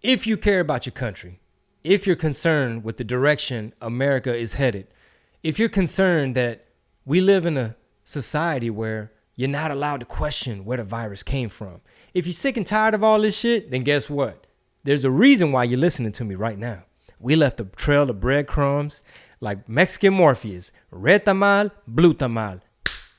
If you care about your country, if you're concerned with the direction America is headed, if you're concerned that we live in a society where you're not allowed to question where the virus came from, if you're sick and tired of all this shit, then guess what? There's a reason why you're listening to me right now. We left a trail of breadcrumbs like Mexican Morpheus, red tamal, blue tamal.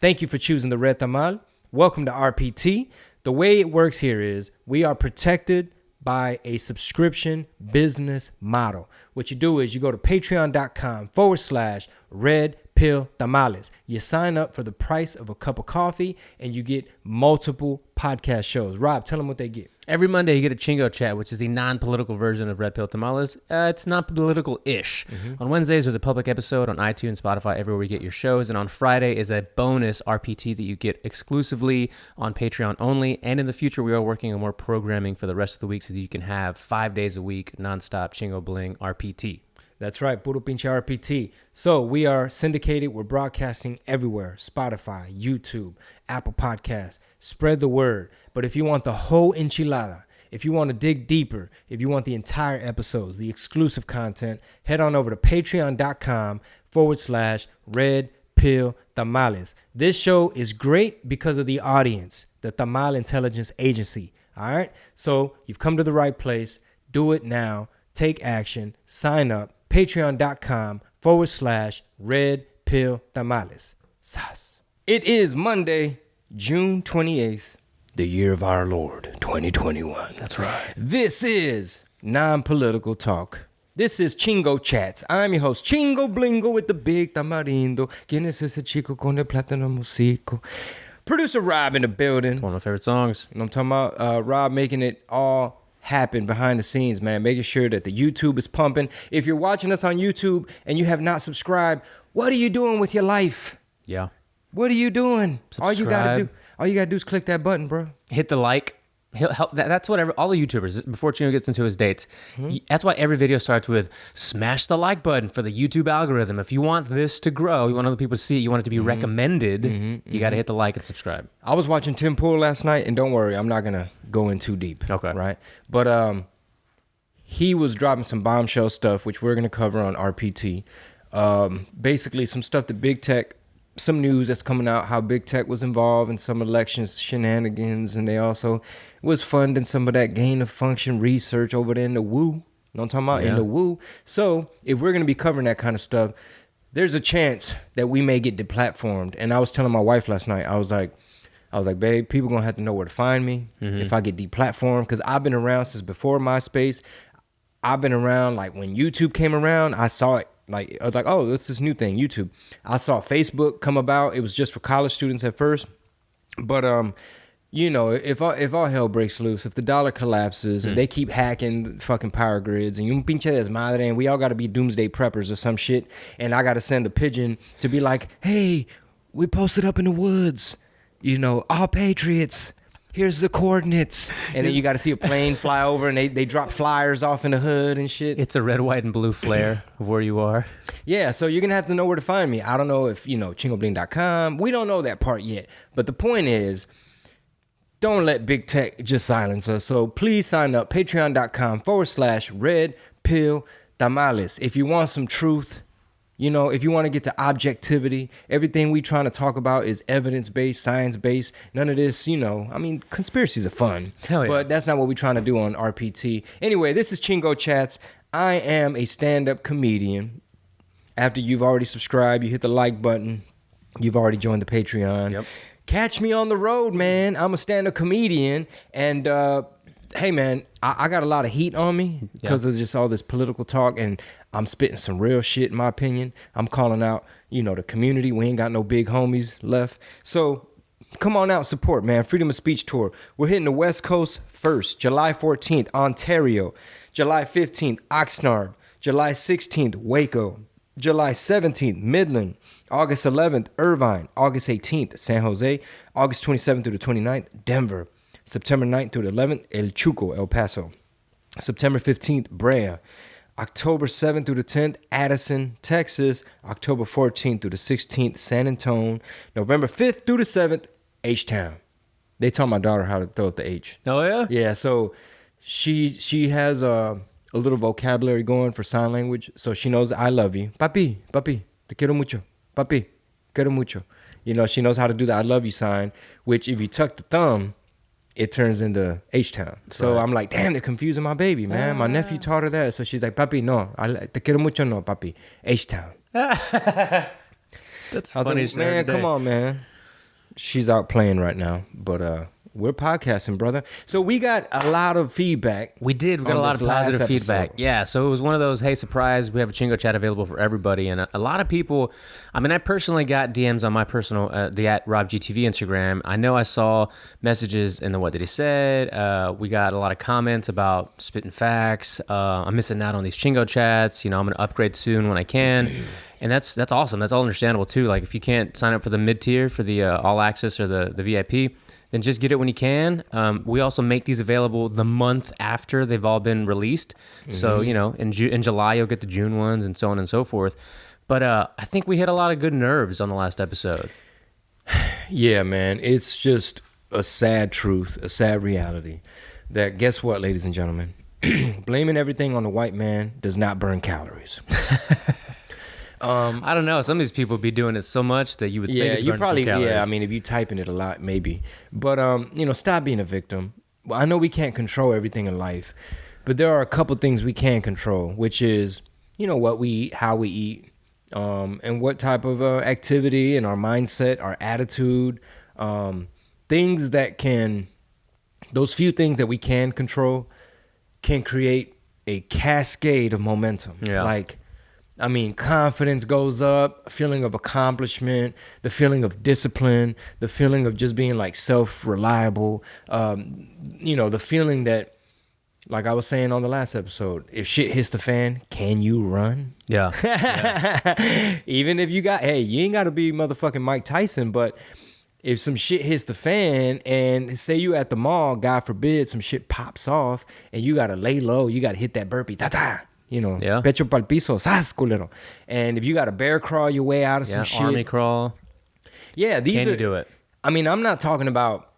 Thank you for choosing the red tamal. Welcome to RPT. The way it works here is we are protected by a subscription business model. What you do is you go to patreon.com/red pill tamales. You sign up for the price of a cup of coffee and you get multiple podcast shows. Rob, tell them what they get. Every Monday, you get a Chingo Chat, which is the non-political version of Red Pill Tamales. It's not political-ish. On Wednesdays, there's a public episode on iTunes, Spotify, everywhere you get your shows. And on Friday is a bonus RPT that you get exclusively on Patreon only. And in the future, we are working on more programming for the rest of the week so that you can have 5 days a week, nonstop Chingo Bling RPT. That's right, Puro Pinche RPT. So we are syndicated. We're broadcasting everywhere. Spotify, YouTube, Apple Podcasts. Spread the word. But if you want the whole enchilada, if you want to dig deeper, if you want the entire episodes, the exclusive content, head on over to patreon.com/red pill tamales. This show is great because of the audience, the Tamal Intelligence Agency. All right? So you've come to the right place. Do it now. Take action. Sign up. Patreon.com/red pill tamales. Sas. It is Monday, June 28th, the year of our Lord, 2021. That's right. This is non-political talk. This is Chingo Chats. I'm your host, Chingo Blingo with the big tamarindo. ¿Quién es ese chico con el plátano musico? Producer Rob in the building. It's one of my favorite songs. You know what I'm talking about? Rob making it all happen behind the scenes, man, making sure that the YouTube is pumping. If you're watching us on YouTube and you have not subscribed, what are you doing with your life? Yeah. What are you doing? Subscribe. All you gotta do is click that button, bro. Hit the like. That's what all the YouTubers, before Chino gets into his dates, that's why every video starts with smash the like button for the YouTube algorithm. If you want this to grow, you want other people to see it, you want it to be recommended, you got to hit the like and subscribe. I was watching Tim Pool last night, and don't worry, I'm not going to go in too deep. Okay. Right? But he was dropping some bombshell stuff, which we're going to cover on RPT. Basically, some stuff that Big Tech, some news that's coming out, how Big Tech was involved in some elections shenanigans, and they also was funding some of that gain of function research over there in the woo. You know what I'm talking about? Yeah. In the woo. So if we're going to be covering that kind of stuff, there's a chance that we may get deplatformed. And I was telling my wife last night, I was like, babe, people going to have to know where to find me if I get deplatformed, because I've been around since before MySpace. I've been around, like, when YouTube came around, I saw it. Like, I was like, oh, what's this new thing, YouTube? I saw Facebook come about. It was just for college students at first. But, you know, if all hell breaks loose, if the dollar collapses, if they keep hacking fucking power grids, and you pinche desmadre, and we all got to be doomsday preppers or some shit, and I got to send a pigeon to be like, hey, we posted up in the woods, you know, all patriots. Here's the coordinates. And then you got to see a plane fly over, and they drop flyers off in the hood and shit. It's a red, white, and blue flare of where you are. Yeah, so you're going to have to know where to find me. I don't know if, you know, chingobling.com. We don't know that part yet. But the point is, don't let Big Tech just silence us. So please sign up, patreon.com/red pill tamales. If you want some truth, you know, if you want to get to objectivity, everything we trying to talk about is evidence-based, science-based. None of this, you know, I mean, conspiracies are fun. Hell yeah. But that's not what we're trying to do on RPT. Anyway, this is Chingo Chats. I am a stand-up comedian. After you've already subscribed, you hit the like button, you've already joined the Patreon. Yep. Catch me on the road, man. I'm a stand-up comedian. And, hey, man, I got a lot of heat on me because of just all this political talk, and I'm spitting some real shit, in my opinion. I'm calling out, you know, the community. We ain't got no big homies left. So come on out, support, man. Freedom of Speech Tour. We're hitting the West Coast first, July 14th, Ontario. July 15th, Oxnard. July 16th, Waco. July 17th, Midland. August 11th, Irvine. August 18th, San Jose. August 27th through the 29th, Denver. September 9th through the 11th, El Chuco, El Paso. September 15th, Brea. October 7th through the 10th, Addison, Texas. October 14th through the 16th, San Antonio. November 5th through the 7th, H-Town. They taught my daughter how to throw at the H. Oh, yeah? Yeah, so she has a little vocabulary going for sign language, so she knows I love you, papi, papi, te quiero mucho, papi, quiero mucho. You know, she knows how to do the I love you sign, which if you tuck the thumb, it turns into H-Town. So I'm like, damn, they're confusing my baby, man. My nephew taught her that. So she's like, papi, no, te quiero mucho, no, papi, H-Town. That's funny. Like, man, come on, man. She's out playing right now, but we're podcasting, brother. So we got a lot of feedback. We did. We got a lot of positive feedback. Yeah. So it was one of those, hey, surprise, we have a Chingo chat available for everybody. And a lot of people, I mean, I personally got DMs on my personal, the @RobGTV Instagram. I know I saw messages in the What Did He Said. We got a lot of comments about spitting facts. I'm missing out on these Chingo chats. You know, I'm going to upgrade soon when I can. And that's awesome. That's all understandable too. Like if you can't sign up for the mid-tier, for the all access or the VIP, then just get it when you can. We also make these available the month after they've all been released. Mm-hmm. So, you know, in July, you'll get the June ones and so on and so forth. But I think we hit a lot of good nerves on the last episode. Yeah, man. It's just a sad truth, a sad reality that, guess what, ladies and gentlemen? Blaming everything on the white man does not burn calories. I don't know. Some of these people be doing it so much that you would think it's you probably, some calories. I mean, if you typing it a lot, maybe. But, you know, stop being a victim. Well, I know we can't control everything in life, but there are a couple things we can control, which is, you know, what we eat, how we eat, and what type of activity and our mindset, our attitude, things that can, those few things that we can control can create a cascade of momentum. Yeah. Like, I mean, confidence goes up, a feeling of accomplishment, the feeling of discipline, the feeling of just being like self-reliable, you know, the feeling that, like I was saying on the last episode, if shit hits the fan, can you run? Yeah. Even if you got, hey, you ain't got to be motherfucking Mike Tyson, but if some shit hits the fan and say you at the mall, God forbid, some shit pops off and you got to lay low, you got to hit that burpee, ta-ta. You know, pecho pa'l piso, sas, culero. And if you got to bear crawl your way out of some shit. Army crawl. Yeah, Can you do it? I mean, I'm not talking about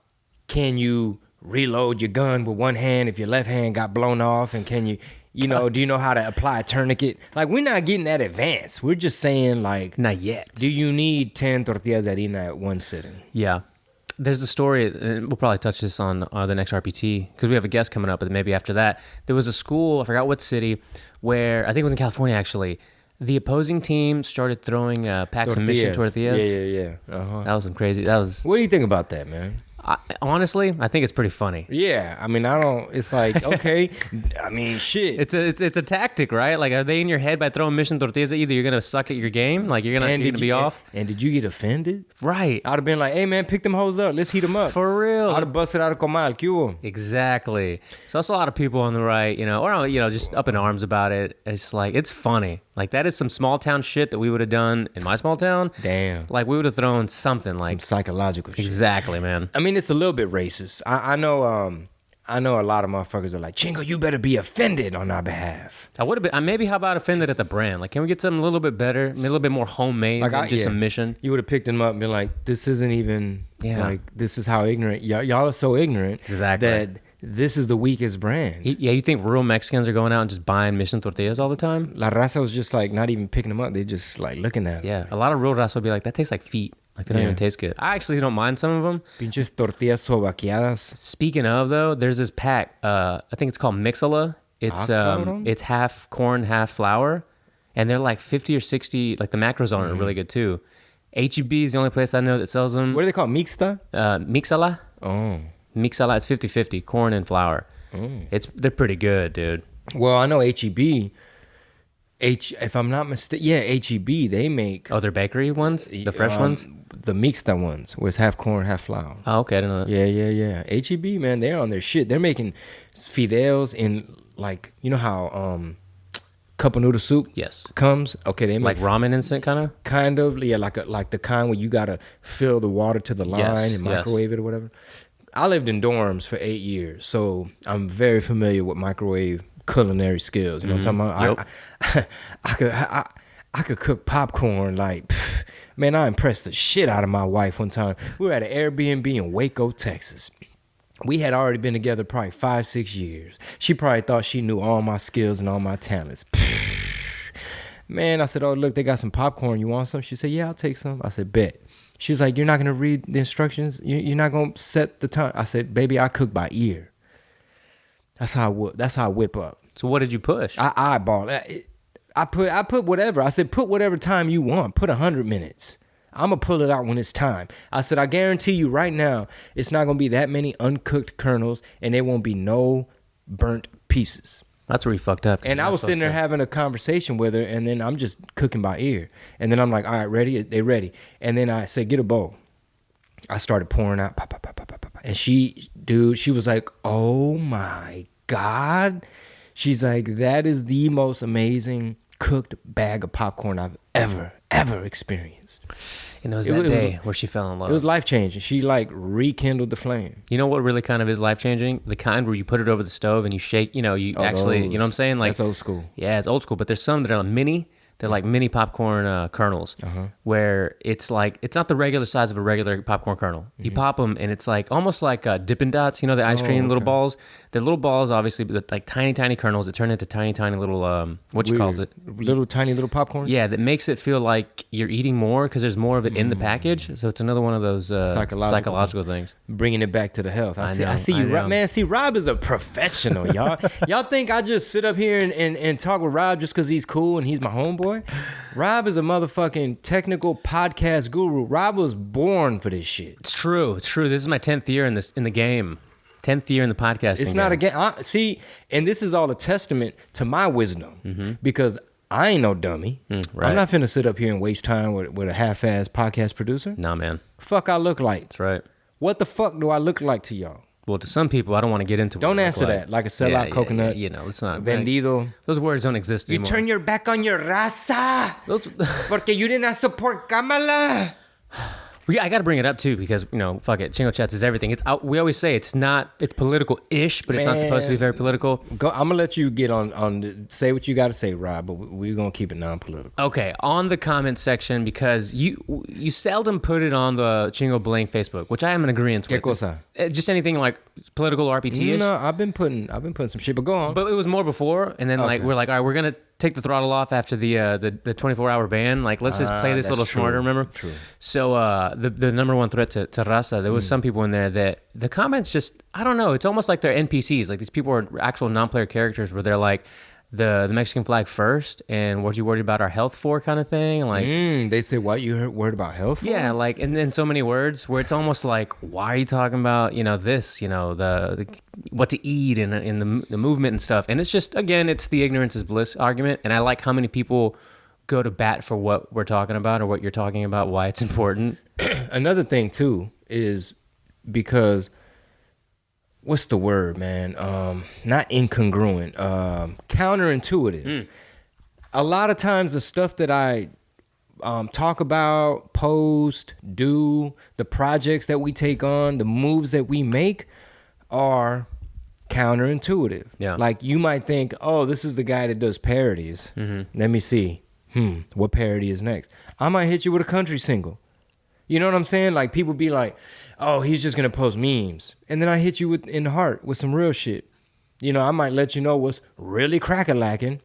can you reload your gun with one hand if your left hand got blown off, and can you, you know, do you know how to apply a tourniquet? Like, we're not getting that advanced. We're just saying, like, not yet. Do you need 10 tortillas de harina at one sitting? Yeah. There's a story, and we'll probably touch this on the next RPT, because we have a guest coming up, but maybe after that. There was a school, I forgot what city, where, I think it was in California actually, the opposing team started throwing packs of Mission tortillas. Yeah. Uh-huh. That was some crazy, What do you think about that, man? Honestly, I think it's pretty funny. Yeah, I mean, it's like, okay, I mean, shit. It's a tactic, right? Like, are they in your head by throwing Mission tortillas at you that you're going to suck at your game? Like, you're going to be off? And did you get offended? Right. I'd have been like, hey, man, pick them hoes up. Let's heat them up. For real. I'd have busted out a comal. ¿Qué hubo? Exactly. So that's a lot of people on the right, you know, or, you know, just up in arms about it. It's like, it's funny. Like, that is some small town shit that we would have done in my small town. Damn. Like, we would have thrown something like... Some psychological shit. Exactly, man. I mean, it's a little bit racist. I know a lot of motherfuckers are like, Chingo, you better be offended on our behalf. I would have been... Maybe how about offended at the brand? Like, can we get something a little bit better? A little bit more homemade than just a Mission? You would have picked them up and been like, this isn't even... Yeah. Like, this is how ignorant... Y'all are so ignorant. Exactly. That... This is the weakest brand. Yeah, you think real Mexicans are going out and just buying Mission tortillas all the time? La raza was just like not even picking them up. They just like looking at them. Yeah, a lot of real raza will be like, that tastes like feet. Like they don't even taste good. I actually don't mind some of them. Pinches tortillas sobaqueadas. Speaking of though, there's this pack. I think it's called Mixala. It's half corn, half flour, and they're like 50 or 60. Like the macros on it are really good too. H-E-B is the only place I know that sells them. What are they called? Mixta? Mixala. Oh. Mixala, it's 50-50, corn and flour. They're pretty good, dude. Well, I know H-E-B. If I'm not mistaken, H-E-B, they make... Oh, they're bakery ones? The fresh ones? The mixta ones, where it's half corn, half flour. Oh, okay, I didn't know that. Yeah. H-E-B, man, they're on their shit. They're making fideos in, like, you know how cup of noodle soup comes? Okay, they make... Like ramen instant, kind of? Kind of, yeah, like the kind where you got to fill the water to the line and microwave it or whatever. I lived in dorms for 8 years, so I'm very familiar with microwave culinary skills. You know what I'm talking about? I could cook popcorn like, man, I impressed the shit out of my wife one time. We were at an Airbnb in Waco, Texas. We had already been together probably 5-6 years. She probably thought she knew all my skills and all my talents. Man, I said, oh, look, they got some popcorn. You want some? She said, yeah, I'll take some. I said, bet. She was like, you're not going to read the instructions? You're not going to set the time? I said, baby, I cook by ear. That's how I whip up. So what did you push? I eyeball. I put whatever. I said, put whatever time you want. Put 100 minutes. I'm going to pull it out when it's time. I said, I guarantee you right now, it's not going to be that many uncooked kernels, and there won't be no burnt pieces. That's where you fucked up. And I was sitting there having a conversation with her, and then I'm just cooking by ear. And then I'm like, all right, ready? They ready. And then I said, get a bowl. I started pouring out. Pop, pop, pop, pop, pop, pop. And she was like, oh my God. She's like, that is the most amazing cooked bag of popcorn I've ever experienced. And it was that day where she fell in love. It was life-changing. She like rekindled the flame. You know what really kind of is life-changing? The kind where you put it over the stove and you shake, you know what I'm saying? Like, that's old school. Yeah, it's old school, but there's some that are mini. They're like mini popcorn kernels, where it's like, it's not the regular size of a regular popcorn kernel. You pop them and it's like almost like Dippin' Dots, you know, the ice cream little balls. They're little balls, obviously, but like tiny kernels that turn into tiny little, what you call it? Tiny little popcorn? Yeah, that makes it feel like you're eating more because there's more of it in the package. So it's another one of those psychological things. Bringing it back to the health. I see you, Rob. Man, see, Rob is a professional, y'all. Y'all think I just sit up here and talk with Rob just because he's cool and he's my homeboy? Rob is a motherfucking technical podcast guru. Rob was born for this shit. It's true. This is my 10th year in the game. 10th year in the podcasting. It's not game. a game. See, and this is all a testament to my wisdom because I ain't no dummy. Right. I'm not finna sit up here and waste time with a half-ass podcast producer. Nah, man. Fuck I look like. That's right. What the fuck do I look like to y'all? Well, to some people, I don't want to get into Don't answer that. Like a sellout coconut. You know, it's not. Vendido. Those words don't exist anymore. You turn your back on your raza. Porque you didn't support Kamala. I got to bring it up too because, you know, fuck it. Chingo Chats is everything. We always say it's political-ish, but it's not supposed to be very political. I'm going to let you get on say what you got to say, Rob, but we're going to keep it non-political. Okay, on the comment section, because you seldom put it on the Chingo Bling Facebook, which I am in agreement with. ¿Qué cosa? Just anything like political RPT-ish? No, I've been putting some shit, but go on. But it was more before, and then we're like, all right, we're going to take the throttle off after the 24-hour ban. Like, let's just play this a little smarter, remember? True. So the number one threat to Raza, there was some people in there that the comments just, I don't know, it's almost like they're NPCs. Like, these people are actual non-player characters where they're like, the Mexican flag first, and what you worried about our health for kind of thing. Like they say, what, you worried about health for? Yeah, like, and then so many words where it's almost like, why are you talking about, you know, this, you know, the what to eat and the movement and stuff. And it's just, again, it's the ignorance is bliss argument. And I like how many people go to bat for what we're talking about or what you're talking about, why it's important. Another thing too is because what's the word, man? Not incongruent, counterintuitive. A lot of times the stuff that I talk about, post, do, the projects that we take on, the moves that we make are counterintuitive. Yeah. Like you might think, oh, this is the guy that does parodies. Let me see. What parody is next? I might hit you with a country single. You know what I'm saying? Like people be like, oh, he's just going to post memes. And then I hit you in the heart with some real shit. You know, I might let you know what's really crack-a-lacking.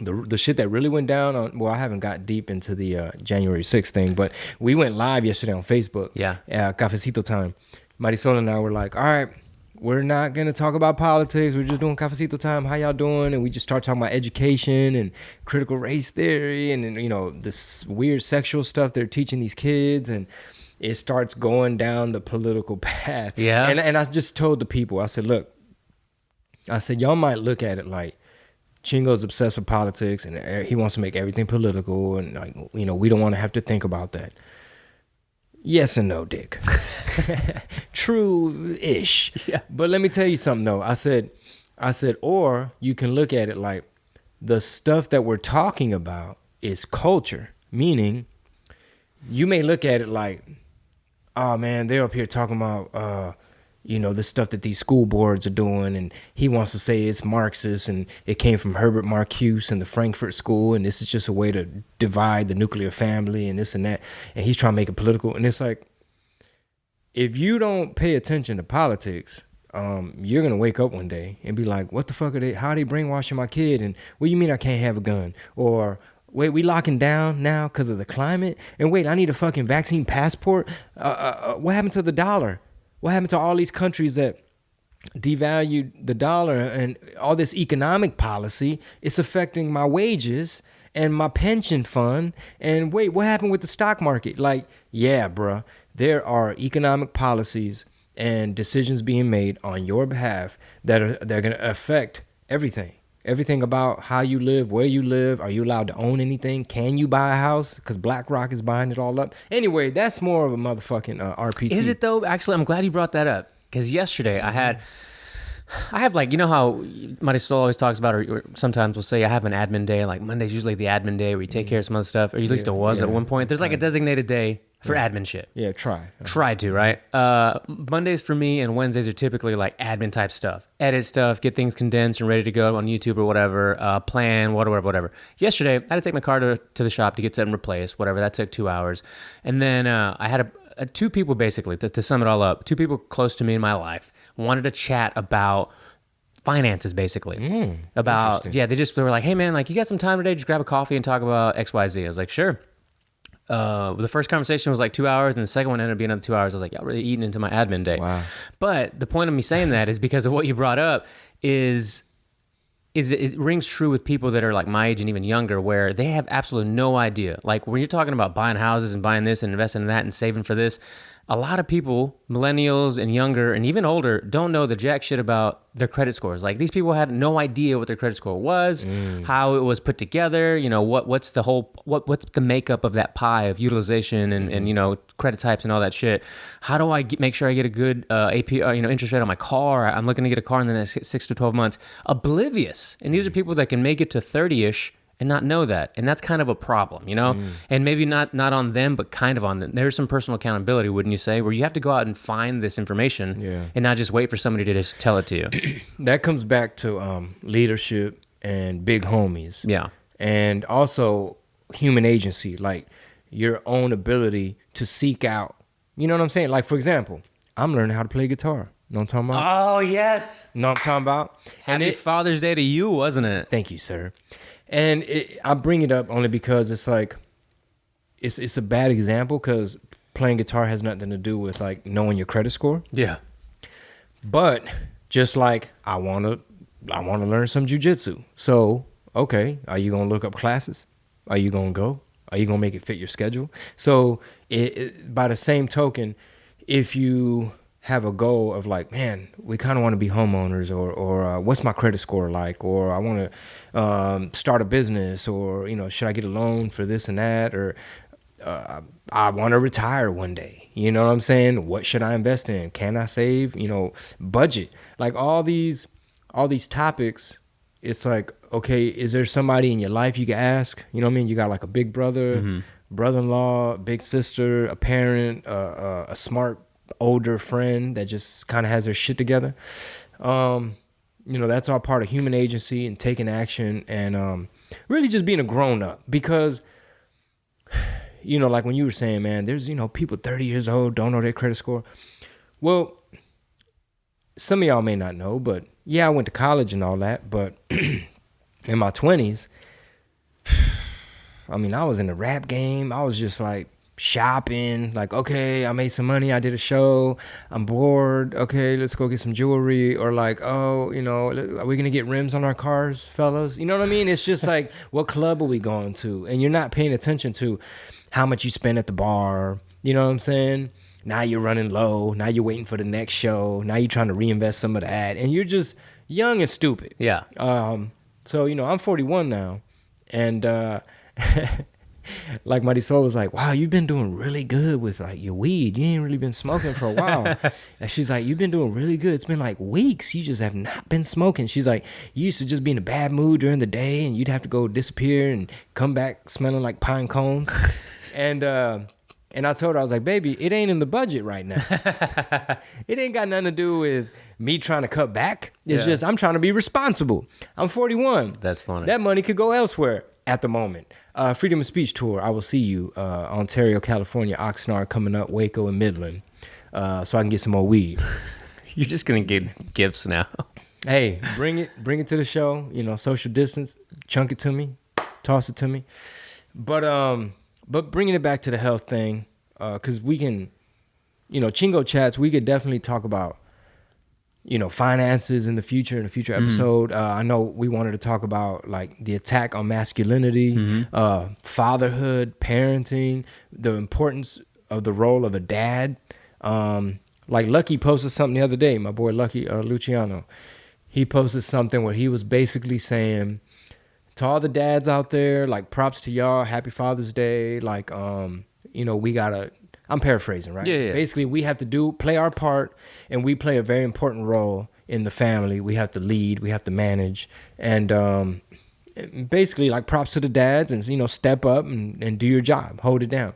The shit that really went down on, well, I haven't got deep into the January 6th thing, but we went live yesterday on Facebook. Yeah. Cafecito time. Marisol and I were like, all right, we're not going to talk about politics. We're just doing cafecito time. How y'all doing? And we just start talking about education and critical race theory and you know, this weird sexual stuff they're teaching these kids. And it starts going down the political path. Yeah. And I just told the people, I said, look, y'all might look at it like Chingo's obsessed with politics and he wants to make everything political. And, like, you know, we don't want to have to think about that. Yes and no, Dick. True-ish. Yeah. But let me tell you something, though. I said, or you can look at it like the stuff that we're talking about is culture, meaning you may look at it like, oh, man, they're up here talking about, you know, the stuff that these school boards are doing, and he wants to say it's Marxist, and it came from Herbert Marcuse and the Frankfurt School, and this is just a way to divide the nuclear family and this and that, and he's trying to make it political. And it's like, if you don't pay attention to politics, you're gonna wake up one day and be like, what the fuck how are they brainwashing my kid? And what do you mean I can't have a gun? Or wait, we locking down now because of the climate? And wait, I need a fucking vaccine passport? What happened to the dollar? What happened to all these countries that devalued the dollar? And all this economic policy, it's affecting my wages and my pension fund. And wait, what happened with the stock market? Like, yeah, bruh, there are economic policies and decisions being made on your behalf they're going to affect everything about how you live, where you live. Are you allowed to own anything? Can you buy a house? Because BlackRock is buying it all up. Anyway, that's more of a motherfucking RPT. Is it though? Actually, I'm glad you brought that up, because yesterday I have, like, you know how Marisol always talks about, or sometimes we'll say I have an admin day. Like Monday's usually the admin day where you take care of some other stuff, or at least it was at one point. There's like a designated day for admin shit. Yeah, try to, right? Mondays for me and Wednesdays are typically like admin type stuff. Edit stuff, get things condensed and ready to go on YouTube or whatever, plan, whatever. Yesterday, I had to take my car to the shop to get something replaced, whatever. That took 2 hours. And then I had two people, basically, to sum it all up, two people close to me in my life wanted to chat about finances, basically. They were like, hey man, like, you got some time today? Just grab a coffee and talk about XYZ. I was like, sure. The first conversation was like 2 hours, and the second one ended up being another 2 hours. I was like, y'all really eating into my admin day. Wow. But the point of me saying that is because of what you brought up is it rings true with people that are like my age and even younger, where they have absolutely no idea. Like, when you're talking about buying houses and buying this and investing in that and saving for this, a lot of people, millennials and younger and even older, don't know the jack shit about their credit scores. Like, these people had no idea what their credit score was, how it was put together, you know, what's the makeup of that pie of utilization and you know, credit types and all that shit. How do I make sure I get a good interest rate on my car? I'm looking to get a car in the next 6 to 12 months. Oblivious. And these are people that can make it to 30-ish and not know that. And that's kind of a problem, you know? And maybe not on them, but kind of on them. There's some personal accountability, wouldn't you say, where you have to go out and find this information and not just wait for somebody to just tell it to you. That comes back to leadership and big homies. Yeah. And also human agency, like your own ability to seek out. You know what I'm saying? Like, for example, I'm learning how to play guitar. You know what I'm talking about? Oh, yes. You know what I'm talking about? Happy Father's Day to you, wasn't it? Thank you, sir. And I bring it up only because it's like, it's a bad example, because playing guitar has nothing to do with like knowing your credit score. Yeah. But just like I want to learn some jujitsu. So, okay, are you going to look up classes? Are you going to go? Are you going to make it fit your schedule? So by the same token, if you have a goal of like, man, we kind of want to be homeowners, or what's my credit score like, or I want to start a business, or, you know, should I get a loan for this and that, or I want to retire one day. You know what I'm saying? What should I invest in? Can I save? You know, budget. Like all these topics, it's like, okay, is there somebody in your life you can ask? You know what I mean? You got like a big brother, brother-in-law, big sister, a parent, a smart older friend that just kind of has their shit together. You know, that's all part of human agency and taking action and really just being a grown-up. Because, you know, like when you were saying, man, there's, you know, people 30 years old don't know their credit score. Well, some of y'all may not know, but yeah, I went to college and all that, but in my 20s, I mean, I was in the rap game. I was just like shopping, like, okay, I made some money, I did a show, I'm bored, okay, let's go get some jewelry, or like, oh, you know, are we gonna get rims on our cars, fellas? You know what I mean? It's just like, what club are we going to? And you're not paying attention to how much you spend at the bar. You know what I'm saying? Now you're running low, now you're waiting for the next show, now you're trying to reinvest some of that, and you're just young and stupid. Yeah. So, you know, I'm 41 now, and like Marisol was like, wow, you've been doing really good with like your weed. You ain't really been smoking for a while. And she's like, you've been doing really good. It's been like weeks. You just have not been smoking. She's like, you used to just be in a bad mood during the day and you'd have to go disappear and come back smelling like pine cones. And I told her, I was like, baby, it ain't in the budget right now. It ain't got nothing to do with me trying to cut back. It's just I'm trying to be responsible. I'm 41. That's funny. That money could go elsewhere at the moment. Freedom of Speech Tour, I will see you. Ontario, California, Oxnard coming up, Waco and Midland. So I can get some more weed. You're just gonna get gifts now. Hey, bring it to the show. You know, social distance, chunk it to me, toss it to me. But bringing it back to the health thing, because we can, you know, Chingo Chats, we could definitely talk about, you know, finances in a future episode. I know we wanted to talk about like the attack on masculinity, fatherhood, parenting, the importance of the role of a dad. Like Lucky posted something the other day, my boy Lucky Luciano. He posted something where he was basically saying to all the dads out there, like, props to y'all, happy Father's Day. Like, you know, I'm paraphrasing, right? Yeah. Basically, we have to play our part, and we play a very important role in the family. We have to lead, we have to manage, and basically, like, props to the dads, and, you know, step up and do your job, hold it down.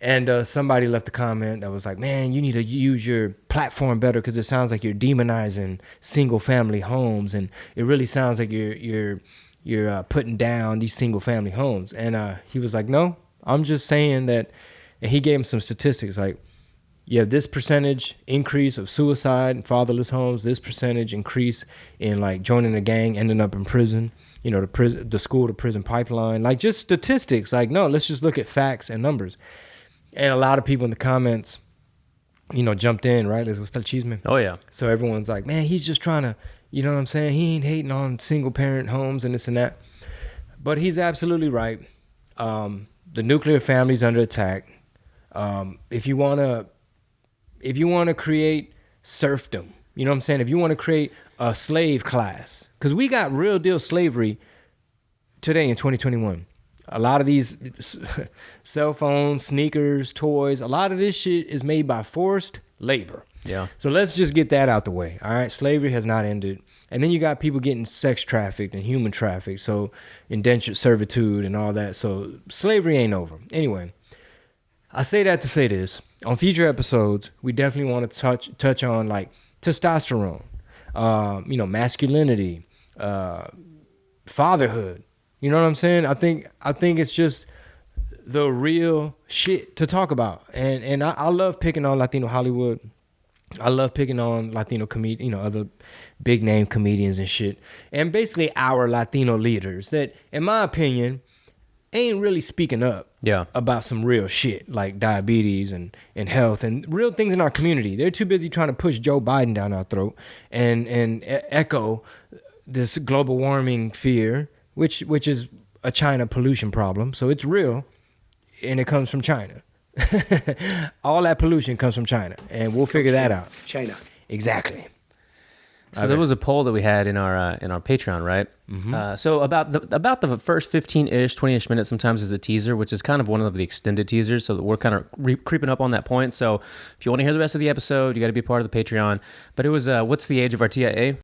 And somebody left a comment that was like, man, you need to use your platform better because it sounds like you're demonizing single family homes, and it really sounds like you're putting down these single family homes. And he was like, no, I'm just saying that. And he gave him some statistics like, you have this percentage increase of suicide in fatherless homes, this percentage increase in like joining a gang, ending up in prison, you know, the school to prison pipeline, like just statistics. Like, no, let's just look at facts and numbers. And a lot of people in the comments, you know, jumped in, right? Let's start cheeseman. Oh, yeah. So everyone's like, man, he's just trying to, you know what I'm saying? He ain't hating on single parent homes and this and that. But he's absolutely right. The nuclear family's under attack. If you want to create serfdom, you know what I'm saying? If you want to create a slave class, because we got real deal slavery today in 2021. A lot of these cell phones, sneakers, toys, a lot of this shit is made by forced labor. Yeah. So let's just get that out the way. All right. Slavery has not ended. And then you got people getting sex trafficked and human trafficked. So indentured servitude and all that. So slavery ain't over. Anyway, I say that to say this. On future episodes, we definitely want to touch on like testosterone, you know, masculinity, fatherhood. You know what I'm saying? I think it's just the real shit to talk about. And I love picking on Latino Hollywood. I love picking on Latino you know, other big name comedians and shit. And basically our Latino leaders that, in my opinion, ain't really speaking up about some real shit like diabetes and health and real things in our community. They're too busy trying to push Joe Biden down our throat and echo this global warming fear, which is a China pollution problem. So it's real, and it comes from China. All that pollution comes from China, and we'll figure that out. China. Exactly. So there was a poll that we had in our Patreon, right? Mm-hmm. So about the first 15-ish, 20-ish minutes sometimes is a teaser, which is kind of one of the extended teasers, so that we're kind of creeping up on that point. So if you want to hear the rest of the episode, you got to be part of the Patreon. But it was, what's the age of our TIA?